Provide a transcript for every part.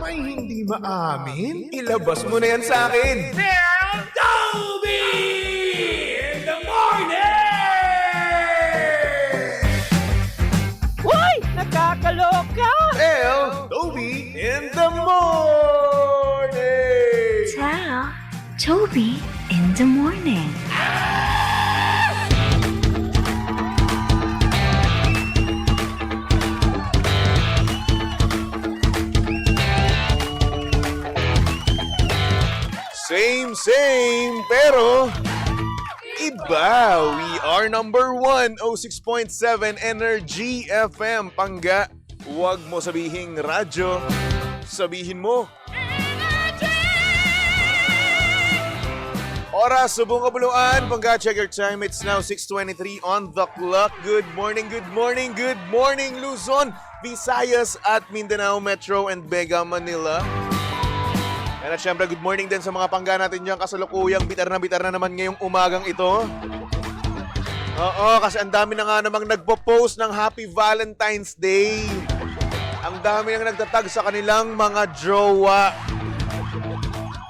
May hindi maamin? Ilabas mo na yan sa akin! Toby in the morning! Uy! Nakakaloka! Toby in the morning! Tell Toby in the morning. Same, pero iba. We are number 1, 06.7 Energy FM. Pangga, huwag mo sabihing radyo, sabihin mo oras, subong kabuluan. Pangga, check your time. It's now 6:23 on the clock. Good morning, Luzon, Visayas at Mindanao Metro and Vega, Manila. At syempre, good morning din sa mga pangga natin dyan. Kasalukuyang bitar na naman ngayong umagang ito. Oo, kasi ang dami na nga namang nagpo-post ng Happy Valentine's Day. Ang dami nang nagtatag sa kanilang mga jowa.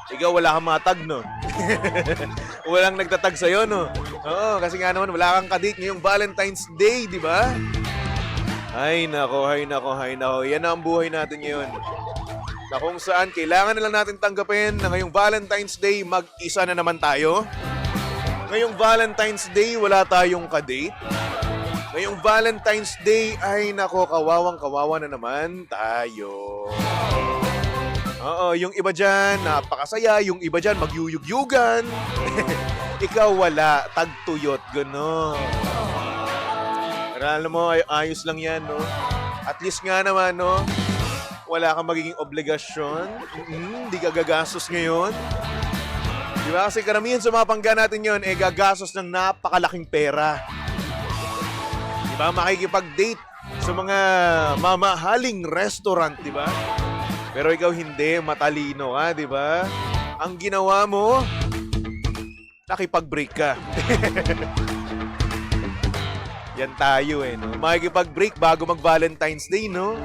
Ikaw, wala kang matag, no? Walang nagtatag sa'yo, no? Oo, kasi nga naman, wala kang kadate ngayong Valentine's Day, di ba? Ay, nako. Yan na ang buhay natin ngayon. Na kung saan kailangan na lang natin tanggapin na ngayong Valentine's Day, mag-isa na naman tayo. Ngayong Valentine's Day, wala tayong kadate. Ngayong Valentine's Day, ay nako, kawawang-kawawa na naman tayo. Oo, yung iba dyan, napakasaya. Yung iba dyan, magyuyugyugan. Ikaw wala, tagtuyot, gano'n. Pero alam mo, ayos lang yan, no? At least nga naman, no? Wala kang magiging obligasyon. Hindi ka gagastos ngayon. Di ba? Kasi karamihan sa mga pangga natin yun, gagastos ng napakalaking pera. Di ba? Makikipag-date sa mga mamahaling restaurant, di ba? Pero ikaw hindi, matalino ka, di ba? Ang ginawa mo, nakipag-break ka. Yan tayo no? Makikipag-break bago mag-Valentine's Day, no?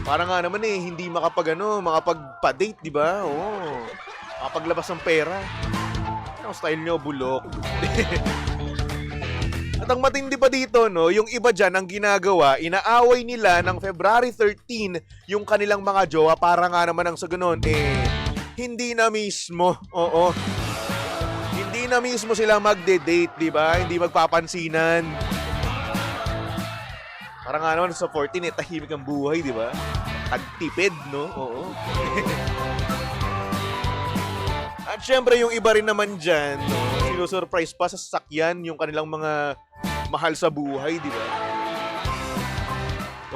Para nga naman hindi makapagpa-date, di ba? Oo. Makapaglabas ng pera. Ang style nyo, bulok. At ang matindi pa dito, no, yung iba dyan ang ginagawa, inaaway nila ng February 13 yung kanilang mga jowa para nga naman ang sa ganun, hindi na mismo. Oo. Hindi na mismo sila magde-date, di ba? Hindi magpapansinan. Para nga naman sa 14, tahimik ang buhay, di ba? Tagtipid, no? Oo. At syempre, yung iba rin naman dyan, no? Sinusurprise pa sa sasakyan yung kanilang mga mahal sa buhay, di ba?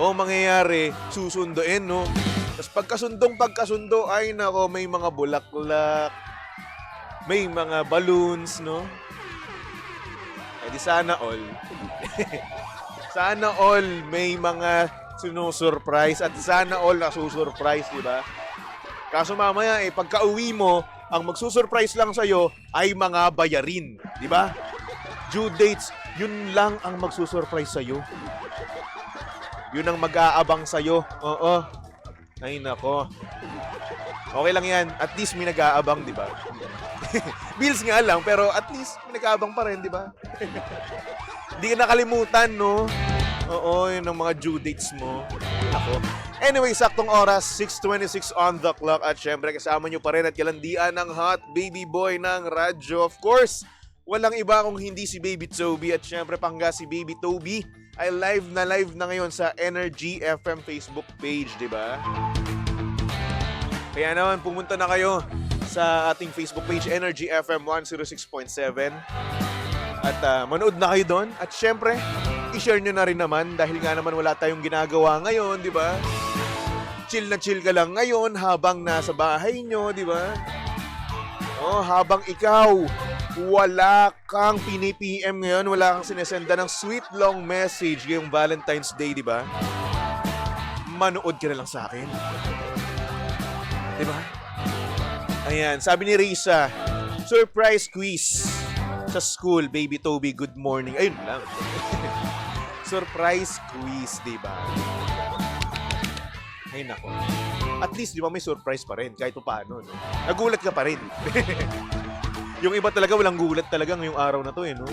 Oo, mangyayari, susunduin, no? Tapos pagkasundo, ay nako, may mga bulaklak, may mga balloons, no? Di sana all. Sana all may mga sinusurprise at sana all nasusurprise, di ba? Kaso mamaya pagka-uwi mo, ang magsusurprise lang sa'yo ay mga bayarin, di ba? Due dates, yun lang ang magsusurprise sa'yo. Yun ang mag-aabang sa'yo. Oo. Ay nako. Okay lang yan. At least may nag-aabang, di ba? Bills nga lang, pero at least may nag-aabang pa rin, di ba? Hindi ka nakalimutan, no? Oo, yun ang mga due dates mo. Ako. Anyway, saktong oras, 6:26 on the clock. At syempre, kasama nyo pa rin at kalandian ng hot baby boy ng radyo. Of course, walang iba kung hindi si Baby Toby. At syempre, pangga si Baby Toby ay live na ngayon sa Energy FM Facebook page, di ba? Kaya naman, pumunta na kayo sa ating Facebook page, Energy FM 106.7. At manood na kayo doon. At syempre, i-share nyo na rin naman dahil nga naman wala tayong ginagawa ngayon, di ba? Chill na chill ka lang ngayon habang nasa bahay nyo, di ba? Oh, habang ikaw, wala kang pini-PM ngayon, wala kang sinesenda ng sweet long message ngayong Valentine's Day, di ba? Manood ka na lang sa akin. Di ba? Ayan, sabi ni Risa, surprise quiz sa school, Baby Toby, good morning. Ayun lang. Surprise quiz, diba? Ay, nako. At least, di ba, may surprise pa rin kahit paano. No? Nagulat ka pa rin. Yung iba talaga, walang gulat talaga ngayong araw na to, no?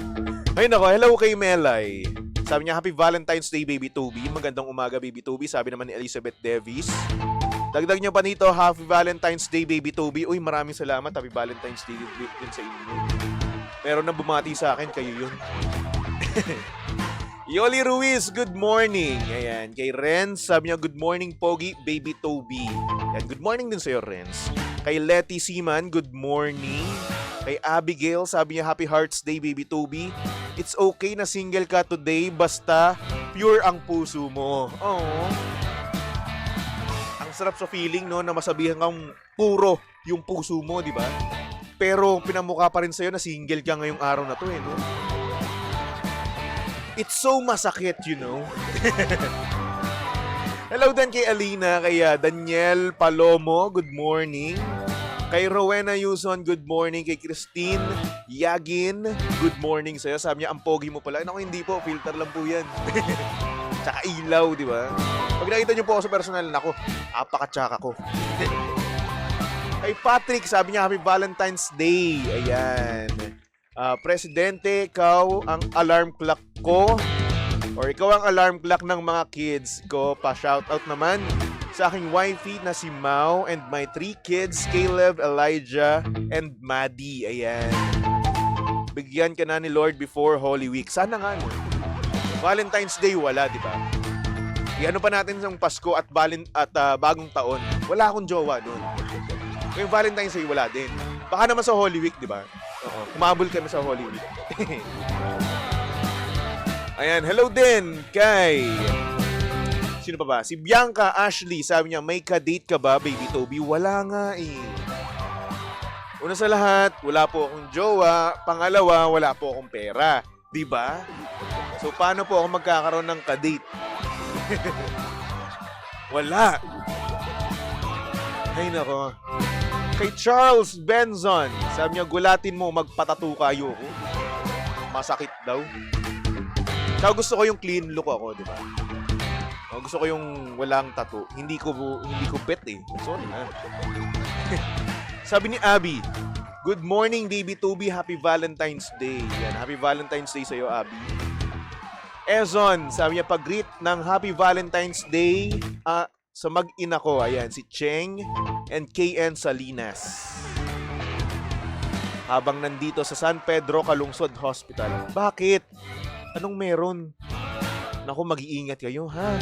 Ayun ako, hello kay Melay. Sabi niya, Happy Valentine's Day, Baby Toby. Magandang umaga, Baby Toby. Sabi naman ni Elizabeth Davis. Dagdag niya pa nito, Happy Valentine's Day, Baby Toby. Uy, maraming salamat. Happy Valentine's Day din sa inyo. Meron na bumati sa akin, kayo yun. Yoli Ruiz, good morning. Ayan, kay Renz, sabi niya, good morning, Pogi, Baby Toby. Ayan, good morning din sa'yo, Renz. Kay Letty Seaman, good morning. Kay Abigail, sabi niya, Happy Hearts Day, Baby Toby. It's okay na single ka today, basta pure ang puso mo. Oh. Ang sarap sa feeling, no, na masabihan kang puro yung puso mo, di ba? Pero pinamukha pa rin sa'yo na single ka ngayong araw na to, no? It's so masakit, you know? Hello din kay Alina, kay Daniel Palomo, good morning. Kay Rowena Yuson, good morning. Kay Christine Yagin, good morning sa'yo. Sabi niya, ang pogi mo pala. Naku, hindi po. Filter lang po yan. Tsaka ilaw, di ba? Pag nakita niyo po ako sa personal, naku, apaka-tsaka ko. Kay Patrick, sabi niya, Happy Valentine's Day. Ayan. Presidente, ikaw ang alarm clock ko. Or ikaw ang alarm clock ng mga kids ko. Pa-shoutout naman sa aking wifey na si Mau and my 3 kids, Caleb, Elijah, and Maddie. Ayan. Bigyan ka na ni Lord before Holy Week. Sana nga, no? Valentine's Day, wala, di ba? Iano pa natin sa Pasko at bagong taon. Wala akong jowa doon. Yung Valentine's Day, wala din. Baka naman sa Holy Week, di ba? Oo. Kumabol kami sa Holy Week. Ayan, hello din kay... Sino pa ba? Si Bianca Ashley, sabi niya, may ka-date ka ba, Baby Toby? Wala nga eh. Una sa lahat, wala po akong jowa. Pangalawa, wala po akong pera. Diba? So, paano po ako magkakaroon ng ka-date? Wala. Ay, nako. Kay Charles Benzon, sabi niya, gulatin mo, magpatato kayo ko. Masakit daw. Kaya gusto ko yung clean look ako, di ba? Gusto ko yung walang tattoo. Hindi ko bet eh. Sorry na. Sabi ni Abby, good morning, Baby Toby. Happy Valentine's Day. Yan, Happy Valentine's Day sa'yo, Abby. Ezon, sabi niya, pag-greet ng Happy Valentine's Day sa mag-ina ko. Ayan, si Cheng and KN Salinas. Habang nandito sa San Pedro Calungsod Hospital. Bakit? Anong meron? Naku, mag-iingat kayo, ha?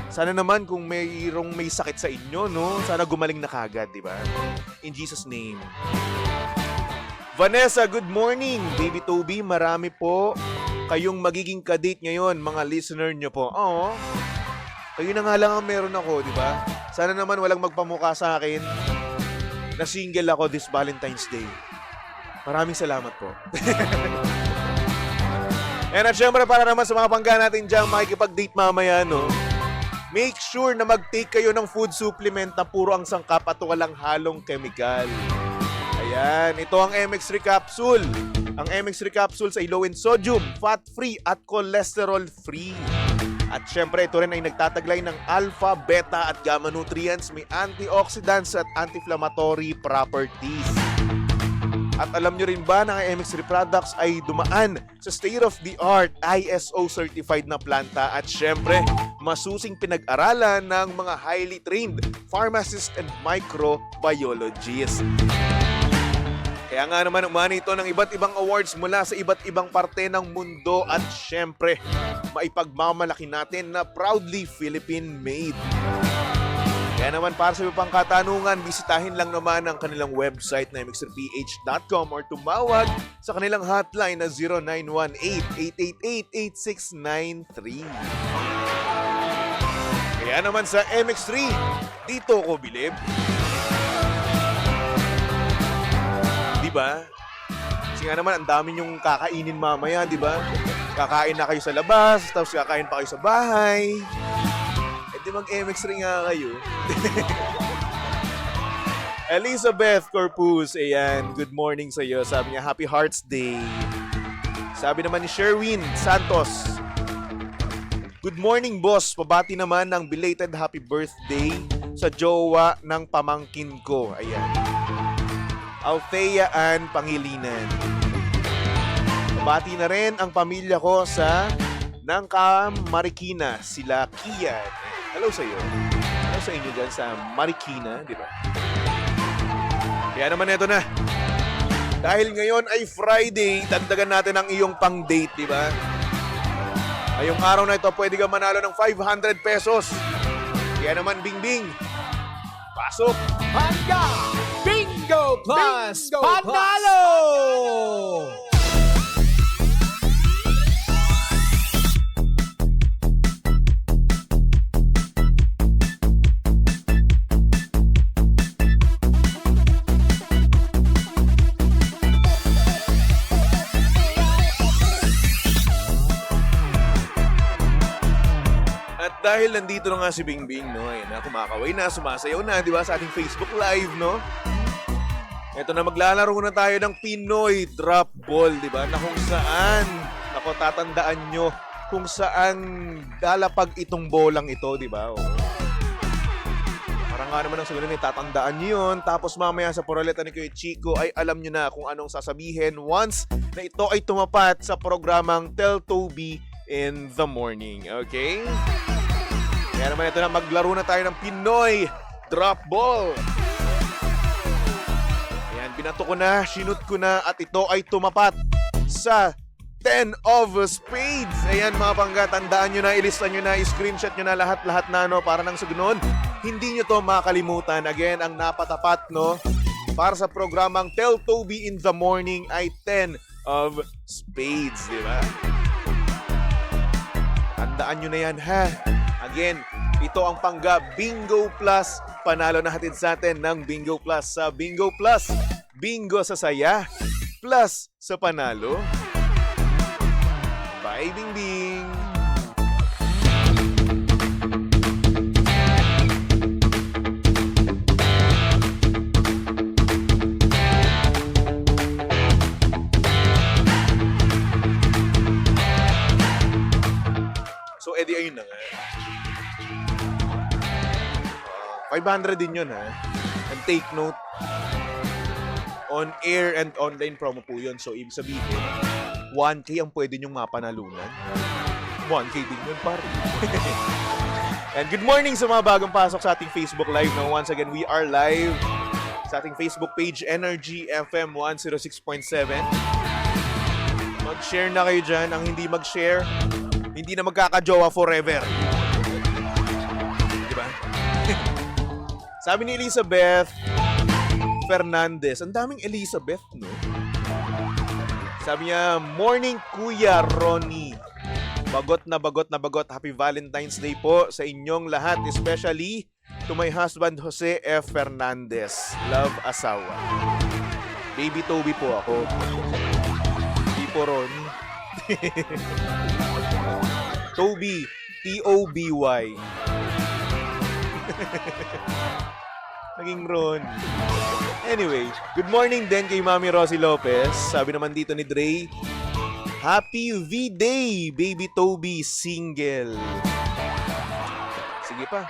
Sana naman kung mayroong may sakit sa inyo, no? Sana gumaling na kagad, di ba? In Jesus' name. Vanessa, good morning. Baby Toby, marami po kayong magiging kadate ngayon, mga listener nyo po. Oo. Kayo na nga lang ang meron ako, di ba? Sana naman walang magpamukha sa akin na single ako this Valentine's Day. Maraming salamat po. And at syempre, para naman sa mga pangga natin dyan, makikipag-date mamaya, no? Make sure na mag-take kayo ng food supplement na puro ang sangkap at walang halong chemical. Ayan, ito ang MX3 Capsule. Ang MX3 Capsule ay low in sodium, fat-free at cholesterol-free. At syempre, ito rin ay nagtataglay ng alpha, beta at gamma nutrients. May antioxidants at anti-inflammatory properties. At alam nyo rin ba na ang MX3 products ay dumaan sa state-of-the-art ISO certified na planta at syempre, masusing pinag-aralan ng mga highly trained pharmacists and microbiologists. Kaya nga naman umani ito ng iba't ibang awards mula sa iba't ibang parte ng mundo at syempre, maipagmamalaki natin na proudly Philippine-made. Kaya naman para sa iba pang katanungan, bisitahin lang naman ang kanilang website na mx3ph.com or tumawag sa kanilang hotline na 0918-888-8693. Kaya naman sa MX3, dito ko bilib. Diba? Kasi nga naman, ang dami nyong kakainin mamaya, diba? Kakain na kayo sa labas, tapos kakain pa kayo sa bahay. Di mag-MX3 nga kayo. Elizabeth Corpus, ayan, good morning sa iyo. Sabi niya, Happy Hearts Day. Sabi naman ni Sherwin Santos, good morning, boss. Pabati naman ng belated happy birthday sa jowa ng pamangkin ko. Ayan. Althea Ann Pangilinan. Bati na rin ang pamilya ko sa Nangka, Marikina, sila Kian. Hello sa iyo. Hello sa inyo dyan sa Marikina, di ba? Kaya naman ito na. Dahil ngayon ay Friday, dagdagan natin ang iyong pang-date, di ba? Ngayong araw na ito, pwede ka manalo ng 500 pesos. Kaya naman, Bingbing, pasok! Handa! Bingo Plus Bingo Panalo! At dahil nandito na nga si Bingbing, no? Ayan na, kumakaway na, sumasayaw na, di ba? Sa ating Facebook Live, no? Ito na, maglalaro na tayo ng Pinoy Drop Ball, di ba? Na kung saan, ako, tatandaan nyo, kung saan dalapag itong bolang ito, di ba? Oo. Parang nga naman ang sagutin, tatandaan nyo yun. Tapos mamaya sa poroleta ni Kuya Chico, ay alam nyo na kung anong sasabihin once na ito ay tumapat sa programang Tell Toby in the Morning. Okay? Kaya naman ito na, maglaro na tayo ng Pinoy Drop Ball. Ayan, binato ko na, sinut ko na, at ito ay tumapat sa 10 of spades. Ayan mga pangga, tandaan nyo na, ilista nyo na, screenshot nyo na lahat-lahat na, no, para nang sa ganun, hindi nyo to makalimutan. Again, ang napatapat, no, para sa programang Tell Toby in the Morning ay 10 of spades, di ba? Tandaan nyo na yan, ha? Again, ito ang Pangga Bingo Plus. Panalo na hatid sa atin ng Bingo Plus. Sa Bingo Plus, bingo sa saya, plus sa panalo. Bye, Bingbing! So, edi ayun na nga. 500 din yun, ha? And take note, on air and online promo po yun. So, ibig sabihin, 1K ang pwede nyong mapanalunan. 1K din yun, pare. And good morning sa mga bagong pasok sa ating Facebook Live. Now, once again, we are live sa ating Facebook page, Energy FM 106.7. Mag-share na kayo dyan. Ang hindi mag-share, hindi na magkakajowa forever. Diba? Sabi ni Elizabeth Fernandez, ang daming Elizabeth, no? Sabi niya, morning Kuya Ronnie. Bagot na bagot na bagot. Happy Valentine's Day po sa inyong lahat, especially to my husband Jose F. Fernandez. Love, asawa. Baby Toby po ako. Hindi po Ronnie. Toby, T-O-B-Y. Naging Ron. Anyway, good morning din kay Mami Rosie Lopez. Sabi naman dito ni Dre, Happy V-Day, Baby Toby, single. Sige pa,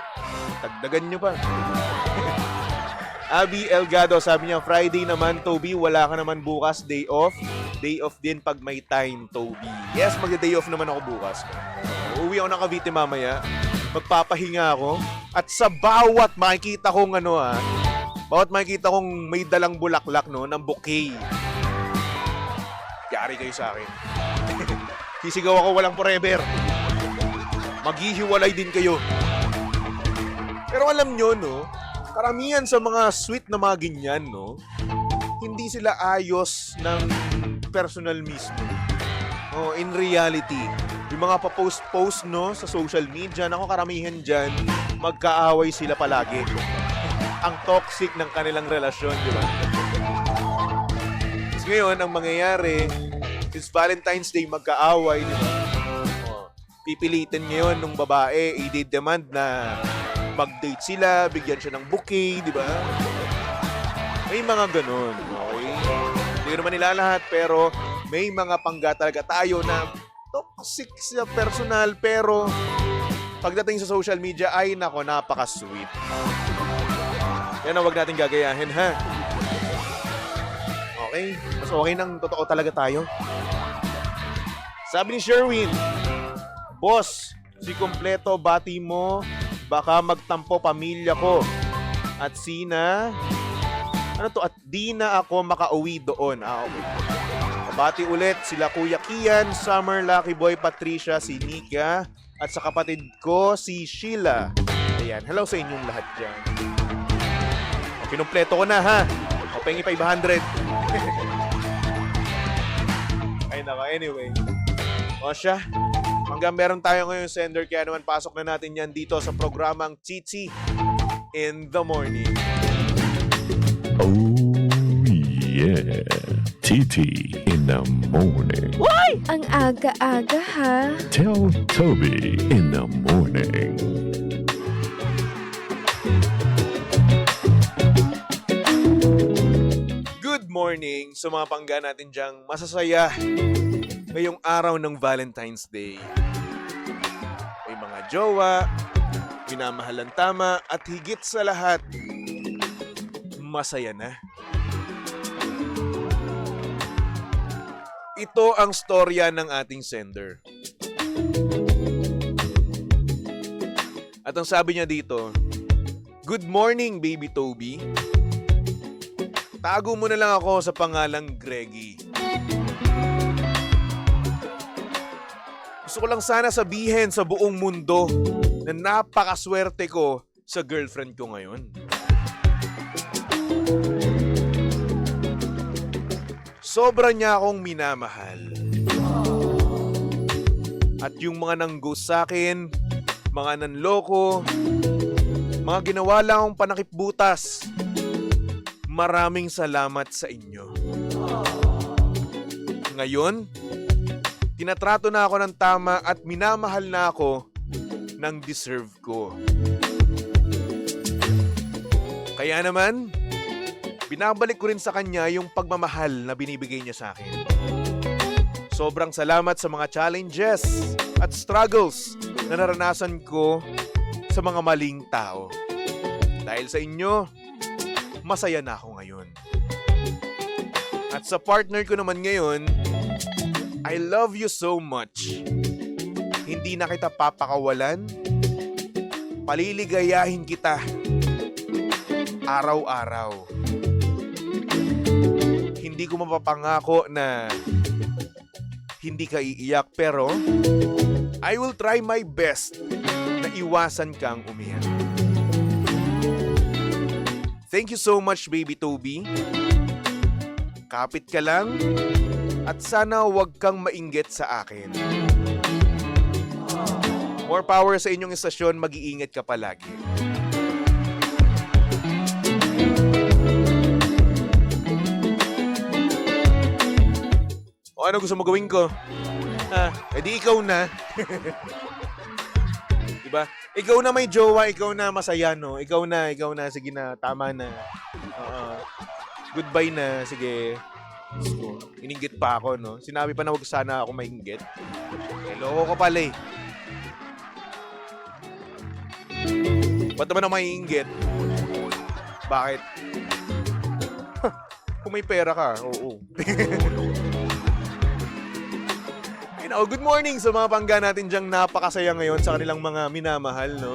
tagdagan nyo pa. Abby Elgado, sabi niya, Friday naman, Toby, wala ka naman bukas, day off. Day off din pag may time, Toby. Yes, mag-day off naman ako bukas. Uuwi ako ng Cavite mamaya. Magpapahinga ako. At sa bawat makikita kong bawat makikita kong may dalang bulaklak, no, ng bouquet. Yari kayo sa akin. Sisigaw ako walang forever. Maghihiwalay din kayo. Pero alam nyo, no, karamihan sa mga sweet na mga ganyan, no, hindi sila ayos ng personal mismo. Oh, in reality, yung mga pa-post-post, no, sa social media, nako, karamihan dyan, magkaaway sila palagi. Ang toxic ng kanilang relasyon, di ba? Kasi ngayon, ang mangyayari, since Valentine's Day, magkaaway, di ba? Oh, pipilitin ngayon ng babae, i-demand na mag-date sila, bigyan siya ng bouquet, di ba? May mga ganun, okay? Hindi ko naman nila lahat, pero may mga pangga talaga tayo na toxic sa personal, pero pagdating sa social media, ay nako, napaka-sweet. Yan ang wag natin gagayahin, ha? Okay? Mas okay nang totoo talaga tayo. Sabi ni Sherwin, Boss, si kompleto bati mo, baka magtampo pamilya ko. At Sina, at di na ako makauwi doon. Okay. Bati ulit sila Kuya Kian, Summer, Lucky Boy, Patricia, si Nika, at sa kapatid ko, si Sheila. Ayan, hello sa inyong lahat dyan. O, kinumpleto ko na, ha? O, pengi 500. Ay, naka, anyway. O siya, hanggang meron tayo ngayon sender, kaya naman pasok na natin yan dito sa programang Chichi in the Morning. Oh yeah, TT in the morning. Why? Ang aga-aga ha. Tell Toby in the morning. Good morning sa mga pangga natin dyang masasaya ngayong araw ng Valentine's Day. May mga jowa, minamahalan tama, at higit sa lahat, masaya na. Ito ang storya ng ating sender. At ang sabi niya dito, Good morning, baby Toby. Tago mo na lang ako sa pangalang Greggy. Gusto ko lang sana sabihin sa buong mundo na napakaswerte ko sa girlfriend ko ngayon. Sobra niya akong minamahal. At yung mga nang-ghost sa akin, mga nanloko, mga ginawa lang akong panakipbutas, maraming salamat sa inyo. Ngayon, tinatrato na ako ng tama at minamahal na ako ng deserve ko. Kaya naman, binabalik ko rin sa kanya yung pagmamahal na binibigay niya sa akin. Sobrang salamat sa mga challenges at struggles na naranasan ko sa mga maling tao. Dahil sa inyo, masaya na ako ngayon. At sa partner ko naman ngayon, I love you so much. Hindi na kita papakawalan. Paliligayahin kita araw-araw. Hindi ko mapapangako na hindi ka iiyak, pero I will try my best na iwasan kang umiyak. Thank you so much, baby Toby. Kapit ka lang at sana huwag kang mainggit sa akin. More power sa inyong istasyon, mag-iingat ka palagi. O ano gusto mo gawin ko? Edi ikaw na. Diba? Ikaw na may jowa, ikaw na masaya, no? Ikaw na, sige na, tama na. Goodbye na, sige. So, ininggit pa ako, no? Sinabi pa na wag sana ako mainggit. Loko ko pala eh. Ba't naman ako maiinggit? Bakit? Kung may pera ka, oo. Good morning sa mga pangga natin dyang napakasaya ngayon sa kanilang mga minamahal, no?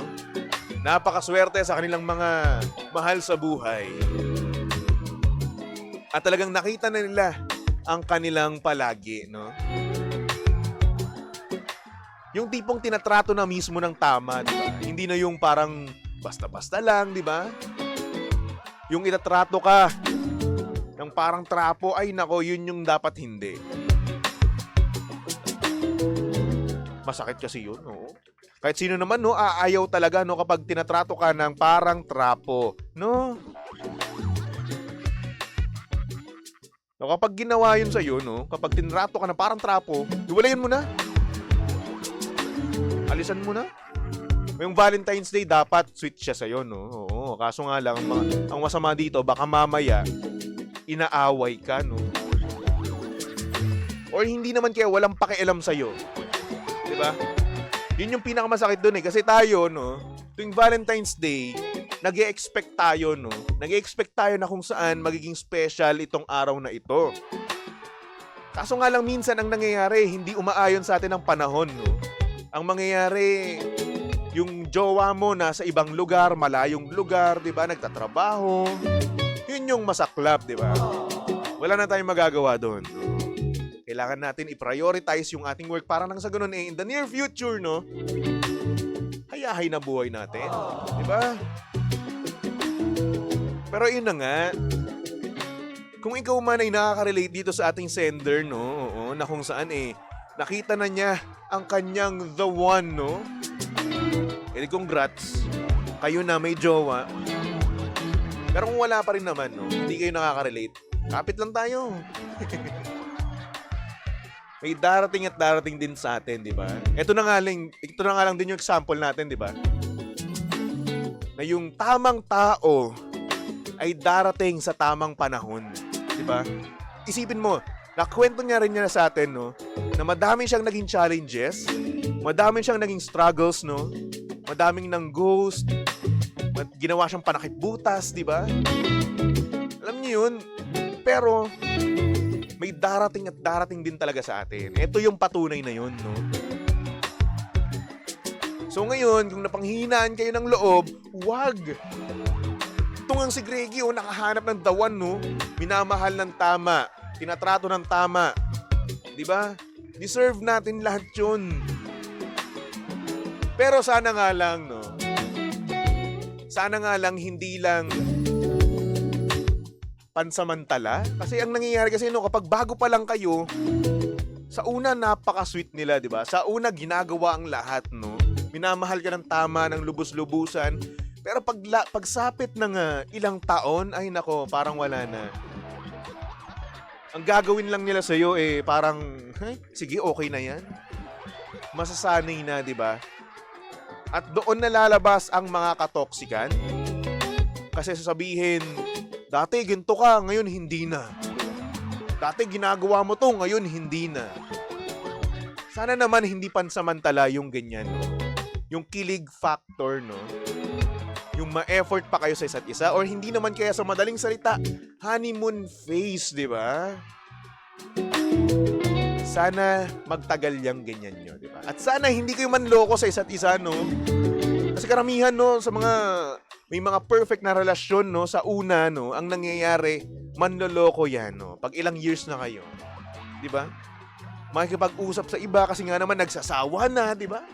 Napakaswerte sa kanilang mga mahal sa buhay. At talagang nakita na nila ang kanilang palagi, no? Yung tipong tinatrato na mismo ng tama, di ba? Hindi na yung parang basta-basta lang, di ba? Yung itatrato ka ng parang trapo, ay nako, yun yung dapat hindi. Masakit kasi yun, no? Kahit sino naman, no, aayaw talaga, no, kapag tinatrato ka ng parang trapo, no? So, kapag ginawa yun sa'yo, no, kapag tinrato ka ng parang trapo, iwalayan mo na. Alisan mo na. Yung Valentine's Day, dapat sweet siya sa'yo, no? Oo, kaso nga lang, ang masama dito, baka mamaya, inaaway ka, no? Or hindi naman kaya walang pakialam sa'yo. Diba? Yun yung pinakamasakit dun eh. Kasi tayo, no, tuwing Valentine's Day, nag-e-expect tayo, no? Nag-e-expect tayo na kung saan magiging special itong araw na ito. Kaso nga lang minsan ang nangyayari, hindi umaayon sa atin ang panahon, no? Ang mangyayari, yung jowa mo nasa ibang lugar, malayong lugar, di ba? Nagtatrabaho. Yun yung masaklap, di ba? Wala na tayong magagawa doon. Kailangan natin i-prioritize yung ating work para nang sa ganun eh, in the near future, no? Hayahay na buhay natin. Di ba? Pero yun na nga. Kung ikaw man ay nakaka-relate dito sa ating sender, no? Oo, na kung saan eh, nakita na niya ang kanyang the one, no? Eh, congrats. Kayo na may jowa. Pero kung wala pa rin naman, no? Hindi kayo nakaka-relate. Kapit lang tayo. May darating at darating din sa atin, di ba? Ito na nga lang din yung example natin, di ba? Na yung tamang tao ay darating sa tamang panahon, di ba? Isipin mo, nakwento niya rin niya sa atin, no? Na madami siyang naging challenges, madami siyang naging struggles, no? Madaming nang ghost, ginawa siyang panakitbutas, di ba? Alam niyo yun, pero may darating at darating din talaga sa atin. Ito yung patunay na yun, no? So ngayon, kung napanghinaan kayo ng loob, wag! Ito nga si Greggy, nakahanap ng dawan, no? Minamahal ng tama, tinatrato ng tama. Di ba? Deserve natin lahat yun. Pero sana nga lang, no? Sana nga lang hindi lang pansamantala. Kasi ang nangyayari kasi, no, kapag bago pa lang kayo, sa una napaka-sweet nila, di ba? Sa una ginagawa ang lahat, no? Minamahal ka ng tama, ng lubos-lubusan. Pero pagsapit ng ilang taon, ay nako, parang wala na. Ang gagawin lang nila sa'yo, eh, parang, sige, okay na yan. Masasanay na, di ba? At doon nalalabas ang mga katoksikan. Kasi sasabihin, dati ginto ka, ngayon hindi na. Dati ginagawa mo to, ngayon hindi na. Sana naman hindi pansamantala yung ganyan, no? Yung kilig factor, no? Yung ma-effort pa kayo sa isa't isa, or hindi naman kaya sa madaling salita, honeymoon phase, di ba? Sana magtagal yung ganyan nyo, di ba? At sana hindi kayo manloko sa isa't isa, no? Kasi karamihan, no, sa mga may mga perfect na relasyon, no, sa una, no, ang nangyayari, manloloko yan, no, pag ilang years na kayo. Di ba? Makikipag-usap sa iba kasi nga naman nagsasawa na, di ba?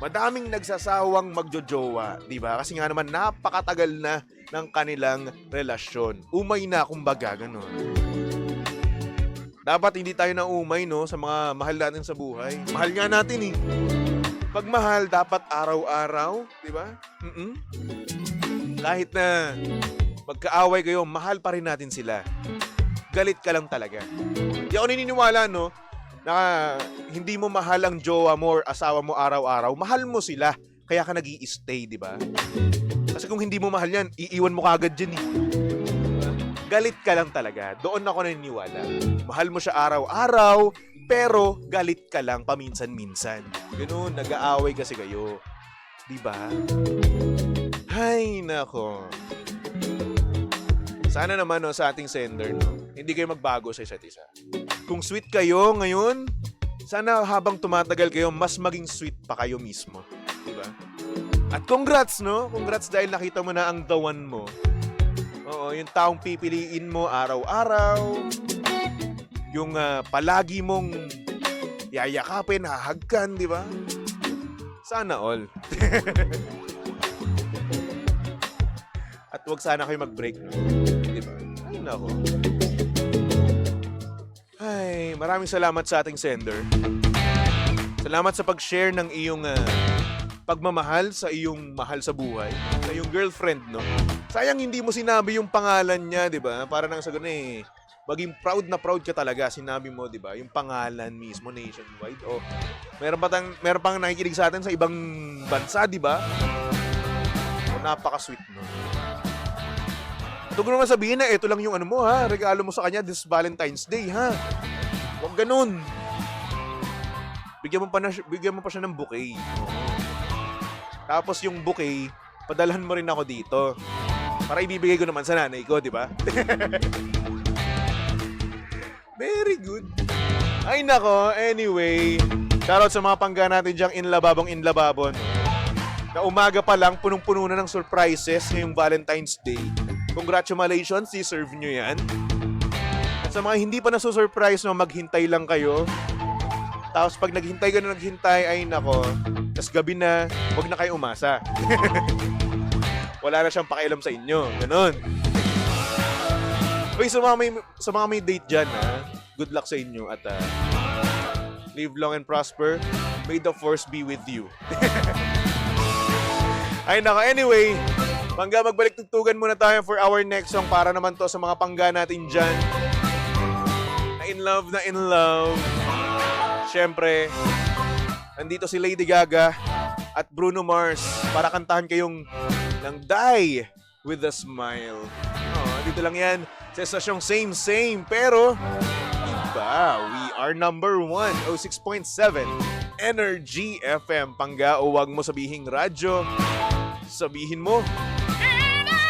Madaming nagsasawang magjojowa, di ba? Kasi nga naman napakatagal na ng kanilang relasyon. Umay na, kumbaga, ganun. Dapat hindi tayo na umay, no, sa mga mahal natin sa buhay. Mahal nga natin, eh. Pag mahal, dapat araw-araw, di ba? Kahit na magkaaway kayo, mahal pa rin natin sila. Galit ka lang talaga. Di ako naniniwala, no, na hindi mo mahal ang jowa mo or asawa mo araw-araw. Mahal mo sila, kaya ka nag-i-stay, di ba? Kasi kung hindi mo mahal yan, iiwan mo kagad dyan, eh. Galit ka lang talaga. Doon ako naniniwala. Mahal mo siya araw-araw, pero galit ka lang paminsan-minsan. Ganun, nag-aaway kasi kayo. Diba? Hay, nako. Sana naman, no, sa ating sender, no, hindi kayo magbago sa isa't isa. Kung sweet kayo ngayon, sana habang tumatagal kayo, mas maging sweet pa kayo mismo. Diba? At congrats, no? Congrats dahil nakita mo na ang the one mo. Oo, yung taong pipiliin mo araw-araw. Yung palagi mong yayakapin, hahagkan, di ba? Sana all. At wag sana kayo mag-break, no? Di ba? Ay, nako. Ay, maraming salamat sa ating sender. Salamat sa pag-share ng iyong pagmamahal sa iyong mahal sa buhay, sa iyong girlfriend, no? Sayang hindi mo sinabi yung pangalan niya, di ba? Para nang sa ganun eh, maging proud na proud ka talaga, sinabi mo, di ba? Yung pangalan mismo, nationwide. O, meron pang nakikinig sa atin sa ibang bansa, di ba? O, napaka-sweet, no? Ito ko naman sabihin na, ito lang yung ano mo, ha? Regalo mo sa kanya this Valentine's Day, ha? Huwag ganun. bigyan mo pa siya ng bouquet. Tapos yung bouquet, padalhan mo rin ako dito. Para ibibigay ko naman sa nanay ko, di ba? Very good. Ay nako, anyway. Shoutout sa mga pangga natin diyang inlababon. Na umaga pa lang, punong-puno na ng surprises ngayong Valentine's Day. Congratulations, deserve nyo yan. At sa mga hindi pa nasusurprise, no, maghintay lang kayo. Tapos pag naghintay, ay nako, tas gabi na, huwag na kayo umasa. Wala na siyang pakialam sa inyo. Ganon. Okay, sa mga may date dyan, good luck sa inyo at live long and prosper. May the force be with you. Ay nako, anyway, pangga, magbalik tugtugan muna tayo for our next song para naman to sa mga pangga natin dyan. Na in love. Siyempre, nandito si Lady Gaga at Bruno Mars para kantahan kayong ng Die with a Smile. Dito lang yan sa estasyong same, pero iba. We are number 1, 06.7 Energy FM. Pangga, o wag mo sabihing radyo. Sabihin mo, Energy!